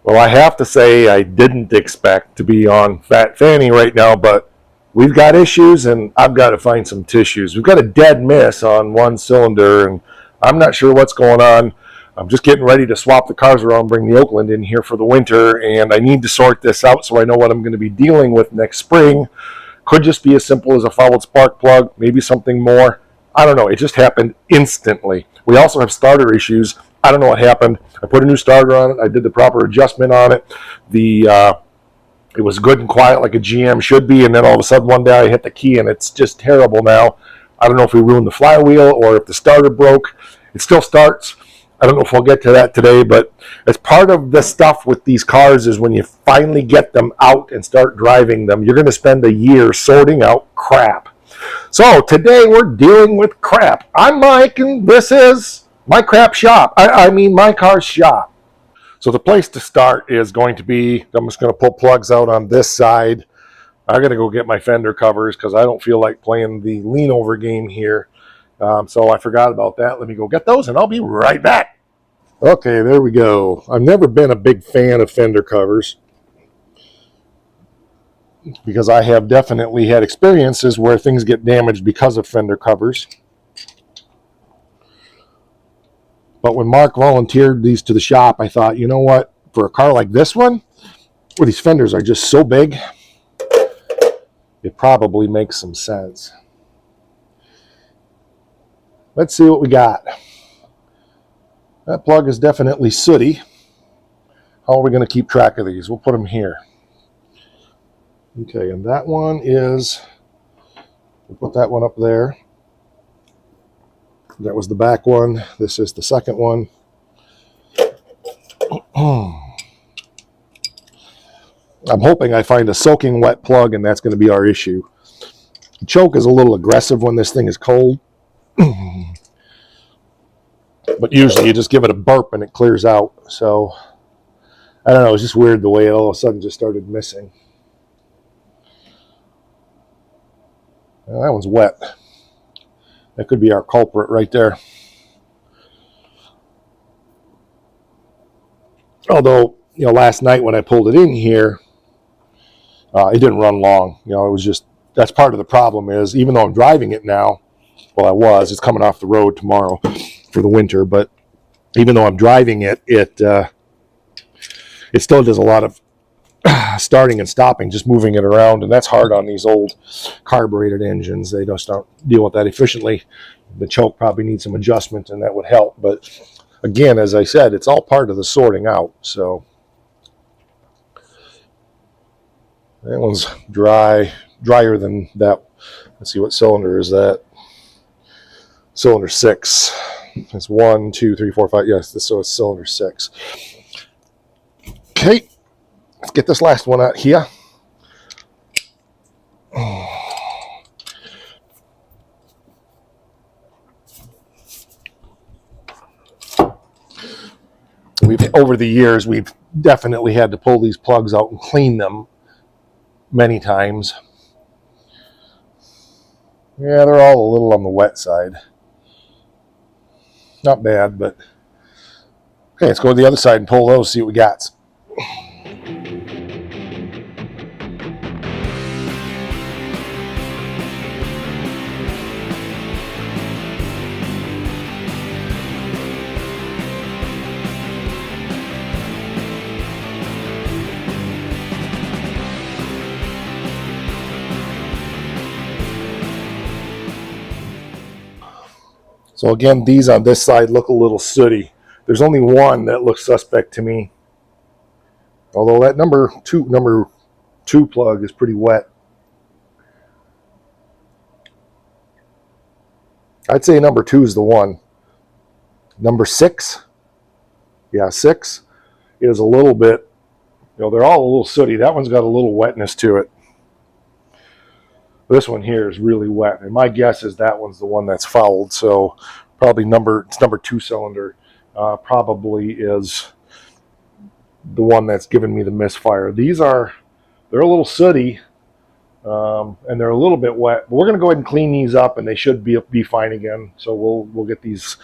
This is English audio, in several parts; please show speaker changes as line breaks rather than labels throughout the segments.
Well, I have to say I didn't expect to be on Fat Fanny right now, but we've got issues and I've got to find some tissues. We've got a dead miss on one cylinder and I'm not sure what's going on. I'm just getting ready to swap the cars around, bring the Oakland in here for the winter, and I need to sort this out so I know what I'm going to be dealing with next spring. Could just be as simple as a fouled spark plug, maybe something more. I don't know. It just happened instantly. We also have starter issues. I don't know what happened. I put a new starter on it. I did the proper adjustment on it. It was good and quiet like a GM should be, and then all of a sudden one day I hit the key and it's just terrible now. I don't know if we ruined the flywheel or if the starter broke. It still starts. I don't know if we'll get to that today, but as part of the stuff with these cars is when you finally get them out and start driving them, you're going to spend a year sorting out crap. So today we're dealing with crap. I'm Mike, and this is my crap shop. I mean my car's shop. So the place to start is going to be, I'm just going to pull plugs out on this side. I got to go get my fender covers because I don't feel like playing the lean over game here. So I forgot about that. Let me go get those and I'll be right back. Okay, there we go. I've never been a big fan of fender covers because I have definitely had experiences where things get damaged because of fender covers. But when Mark volunteered these to the shop, I thought, you know what? For a car like this one, where these fenders are just so big, it probably makes some sense. Let's see what we got. That plug is definitely sooty. How are we going to keep track of these? We'll put them here. Okay, and that one is, we'll put that one up there. That was the back one. This is the second one. I'm hoping I find a soaking wet plug, and that's going to be our issue. The choke is a little aggressive when this thing is cold. But usually you just give it a burp and it clears out. So, I don't know, it's just weird the way it all of a sudden just started missing. Well, that one's wet. That could be our culprit right there. Although, you know, last night when I pulled it in here, it didn't run long. You know, it was just, that's part of the problem is, even though I'm driving it now, well, it's coming off the road tomorrow for the winter, but even though I'm driving it, it still does a lot of starting and stopping, just moving it around, and that's hard on these old carbureted engines. They just don't deal with that efficiently. The choke probably needs some adjustment, and that would help. But again, as I said, it's all part of the sorting out. So that one's drier than that. Let's see, what cylinder is that? Cylinder 6. It's 1, 2, 3, 4, 5. Yes, so it's cylinder 6. Okay, let's get this last one out here. Over the years, we've definitely had to pull these plugs out and clean them many times. Yeah, they're all a little on the wet side. Not bad, but okay, let's go to the other side and pull those, see what we got. So again, these on this side look a little sooty. There's only one that looks suspect to me. Although that number two plug is pretty wet. I'd say number 2 is the one. Number 6, yeah, 6 is a little bit, you know, they're all a little sooty. That one's got a little wetness to it. This one here is really wet, and my guess is that one's the one that's fouled. So probably it's number 2 cylinder. Probably is the one that's giving me the misfire. They're a little sooty, and they're a little bit wet. But we're going to go ahead and clean these up, and they should be fine again. So we'll get these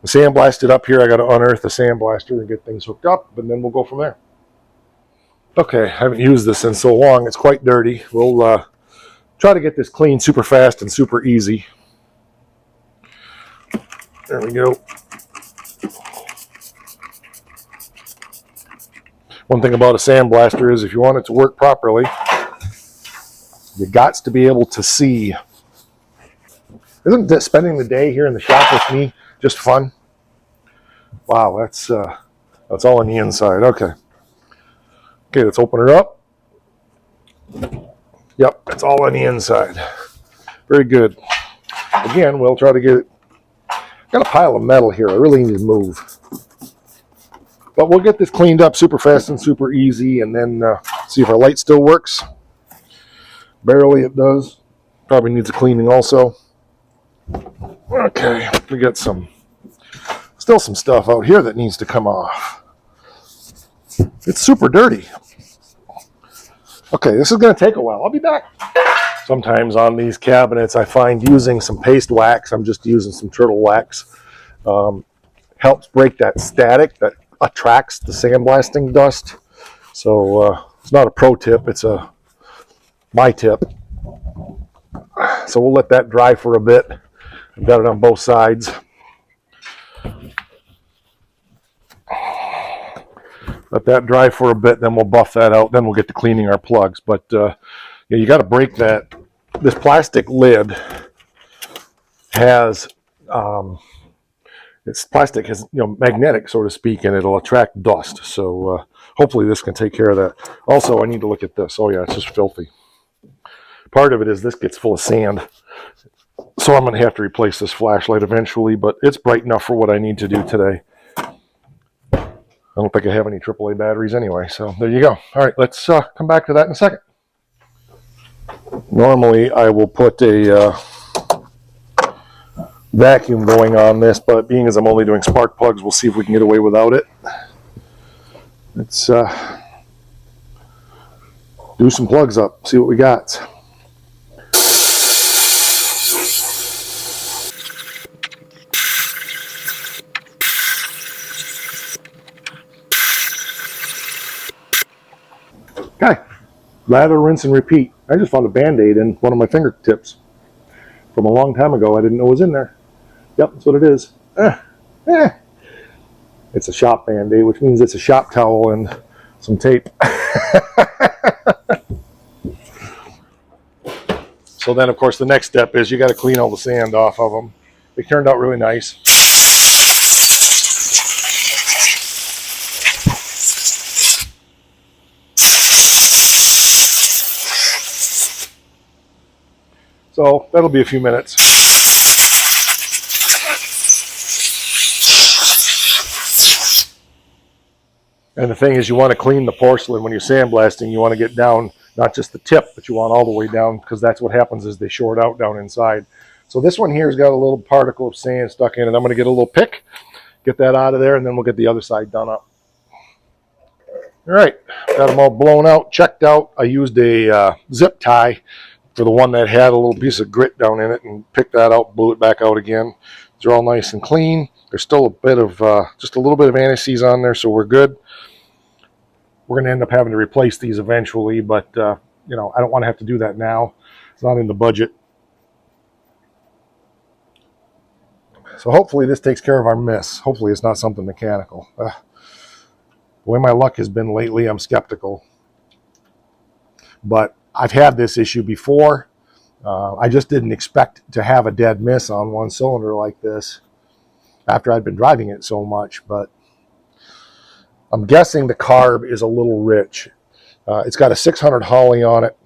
sandblasted up here. I got to unearth the sandblaster and get things hooked up, and then we'll go from there. Okay, I haven't used this in so long. It's quite dirty. We'll try to get this clean super fast and super easy. There we go. One thing about a sandblaster is if you want it to work properly, you got to be able to see. Isn't spending the day here in the shop with me just fun? Wow, that's all on the inside. Okay. Okay, let's open her up. Yep, it's all on the inside. Very good. Again, we'll try to get it. Got a pile of metal here. I really need to move. But we'll get this cleaned up super fast and super easy, and then see if our light still works. Barely it does. Probably needs a cleaning also. Okay, we got still some stuff out here that needs to come off. It's super dirty. Okay, this is going to take a while. I'll be back. Sometimes on these cabinets, I find using some paste wax, I'm just using some turtle wax, helps break that static that attracts the sandblasting dust. So it's not a pro tip, it's my tip. So we'll let that dry for a bit. I've got it on both sides. Let that dry for a bit, then we'll buff that out, then we'll get to cleaning our plugs. But yeah, you got to break that. This plastic lid has, it's plastic has, magnetic, so to speak, and it'll attract dust. So hopefully this can take care of that. Also, I need to look at this. Oh yeah, it's just filthy. Part of it is this gets full of sand. So I'm going to have to replace this flashlight eventually, but it's bright enough for what I need to do today. I don't think I have any AAA batteries anyway, so there you go. All right, let's come back to that in a second. Normally, I will put a vacuum going on this, but being as I'm only doing spark plugs, we'll see if we can get away without it. Let's do some plugs up, see what we got. Okay, lather, rinse, and repeat. I just found a Band-Aid in one of my fingertips from a long time ago. I didn't know it was in there. Yep, that's what it is. It's a shop Band-Aid, which means it's a shop towel and some tape. So then, of course, the next step is you got to clean all the sand off of them. They turned out really nice. So that'll be a few minutes. And the thing is, you want to clean the porcelain when you're sandblasting. You want to get down, not just the tip, but you want all the way down, because that's what happens is they short out down inside. So this one here has got a little particle of sand stuck in it. I'm going to get a little pick, get that out of there, and then we'll get the other side done up. All right, got them all blown out, checked out. I used a zip tie for the one that had a little piece of grit down in it, and picked that out, blew it back out again. They're all nice and clean. There's still a bit of, just a little bit of anti-seize on there, so we're good. We're going to end up having to replace these eventually, but, I don't want to have to do that now. It's not in the budget. So hopefully this takes care of our miss. Hopefully it's not something mechanical. The way my luck has been lately, I'm skeptical. But I've had this issue before. I just didn't expect to have a dead miss on one cylinder like this after I'd been driving it so much. But I'm guessing the carb is a little rich. It's got a 600 Holly on it.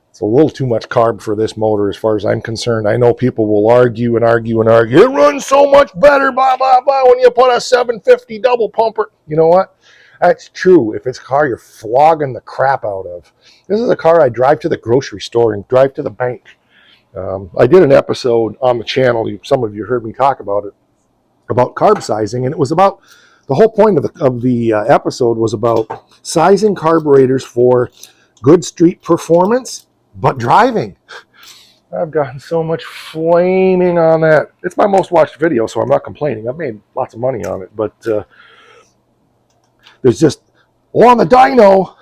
It's a little too much carb for this motor as far as I'm concerned. I know people will argue and argue and argue. It runs so much better, blah, blah, blah, when you put a 750 double pumper. You know what? That's true if it's a car you're flogging the crap out of. This is a car I drive to the grocery store and drive to the bank. I did an episode on the channel, some of you heard me talk about it, about carb sizing, and it was about, the whole point of the episode was about sizing carburetors for good street performance, but driving. I've gotten so much flaming on that. It's my most watched video, so I'm not complaining. I've made lots of money on it, but there's just, on the dyno,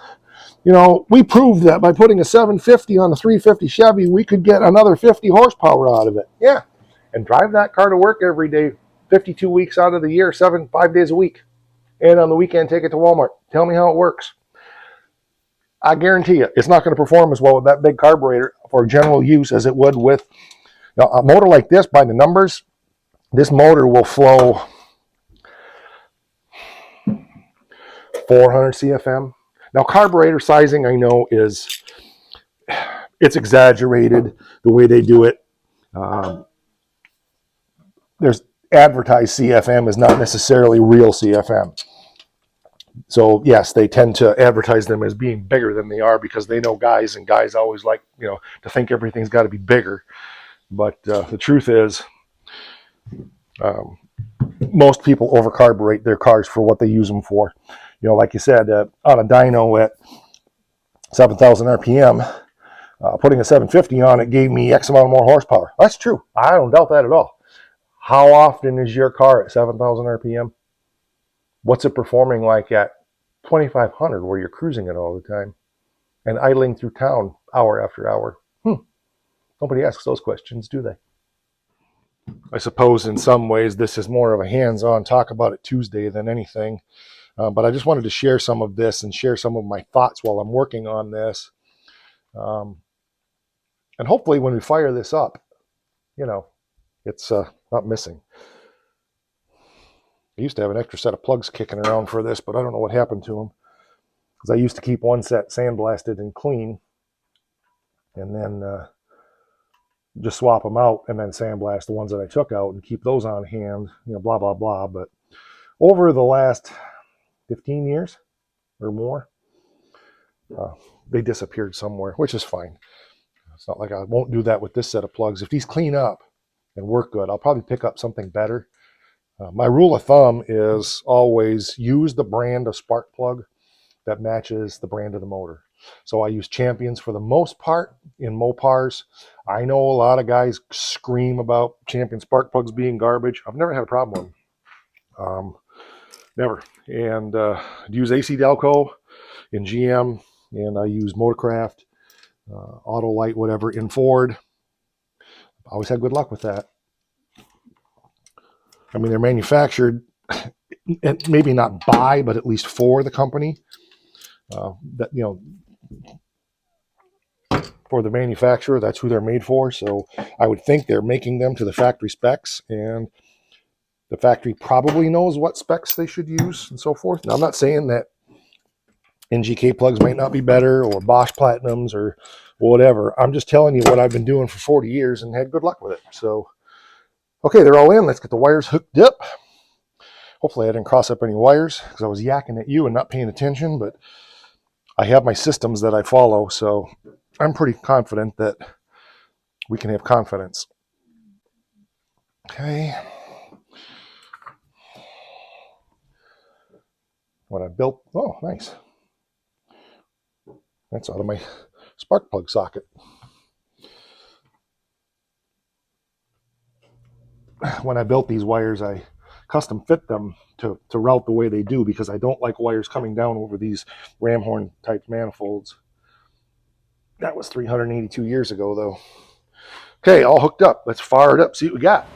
You know, we proved that by putting a 750 on a 350 Chevy, we could get another 50 horsepower out of it. Yeah, and drive that car to work every day, 52 weeks out of the year, 5 days a week. And on the weekend, take it to Walmart. Tell me how it works. I guarantee you, it's not going to perform as well with that big carburetor for general use as it would with a motor like this. By the numbers, this motor will flow 400 CFM. Now, carburetor sizing, I know, it's exaggerated the way they do it. There's advertised CFM is not necessarily real CFM. So yes, they tend to advertise them as being bigger than they are because they know guys, and guys always like, to think everything's got to be bigger. But the truth is, most people overcarburate their cars for what they use them for. Like you said, on a dyno at 7,000 RPM, putting a 750 on it gave me X amount more horsepower. That's true. I don't doubt that at all. How often is your car at 7,000 RPM? What's it performing like at 2,500 where you're cruising it all the time and idling through town hour after hour? Nobody asks those questions, do they? I suppose in some ways this is more of a hands-on talk about it Tuesday than anything. But I just wanted to share some of this and share some of my thoughts while I'm working on this. And hopefully when we fire this up, it's not missing. I used to have an extra set of plugs kicking around for this, but I don't know what happened to them. Because I used to keep one set sandblasted and clean, and then just swap them out and then sandblast the ones that I took out and keep those on hand, blah, blah, blah. But over the last 15 years or more, they disappeared somewhere, which is fine. It's not like I won't do that with this set of plugs. If these clean up and work good, I'll probably pick up something better. My rule of thumb is always use the brand of spark plug that matches the brand of the motor. So I use Champions for the most part in Mopars. I know a lot of guys scream about Champion spark plugs being garbage. I've never had a problem with them. Never. And use AC Delco in GM, and I use Motorcraft, Autolite, whatever, in Ford. Always had good luck with that. I mean, they're manufactured, maybe not by, but at least for the company. For the manufacturer, that's who they're made for. So I would think they're making them to the factory specs, and the factory probably knows what specs they should use and so forth. Now, I'm not saying that NGK plugs might not be better or Bosch Platinums or whatever. I'm just telling you what I've been doing for 40 years and had good luck with it. So, okay, they're all in. Let's get the wires hooked up. Hopefully I didn't cross up any wires because I was yakking at you and not paying attention, but I have my systems that I follow, so I'm pretty confident that we can have confidence. Okay. When I built, oh, nice. That's out of my spark plug socket. When I built these wires, I custom fit them to route the way they do because I don't like wires coming down over these ram horn type manifolds. That was 382 years ago, though. Okay, all hooked up. Let's fire it up, see what we got.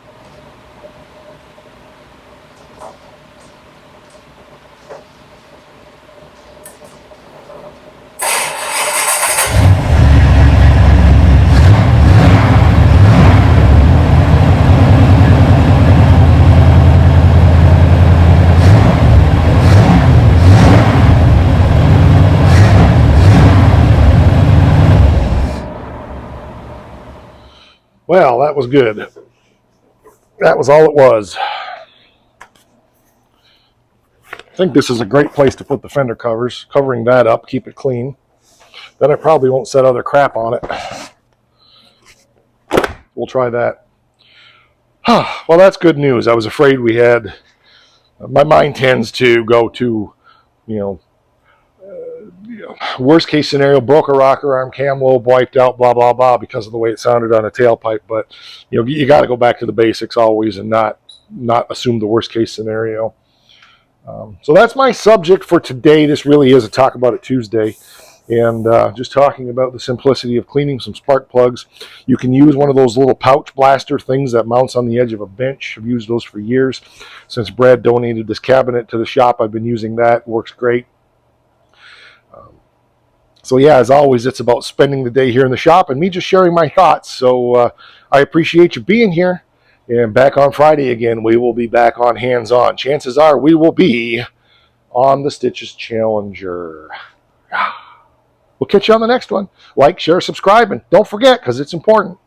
Well, that was good. That was all it was. I think this is a great place to put the fender covers, covering that up, keep it clean. Then I probably won't set other crap on it. We'll try that. Well, that's good news. I was afraid we had, my mind tends to go to, worst case scenario, broke a rocker arm, cam lobe wiped out, blah, blah, blah, because of the way it sounded on a tailpipe. But, you got to go back to the basics always and not assume the worst case scenario. So that's my subject for today. This really is a Talk About It Tuesday. and just talking about the simplicity of cleaning some spark plugs. You can use one of those little pouch blaster things that mounts on the edge of a bench. I've used those for years. Since Brad donated this cabinet to the shop, I've been using that. It works great. So yeah, as always, it's about spending the day here in the shop and me just sharing my thoughts. So I appreciate you being here. And back on Friday again, we will be back on hands-on. Chances are we will be on the Stitches Challenger. We'll catch you on the next one. Like, share, subscribe, and don't forget, because it's important.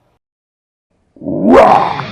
Rah!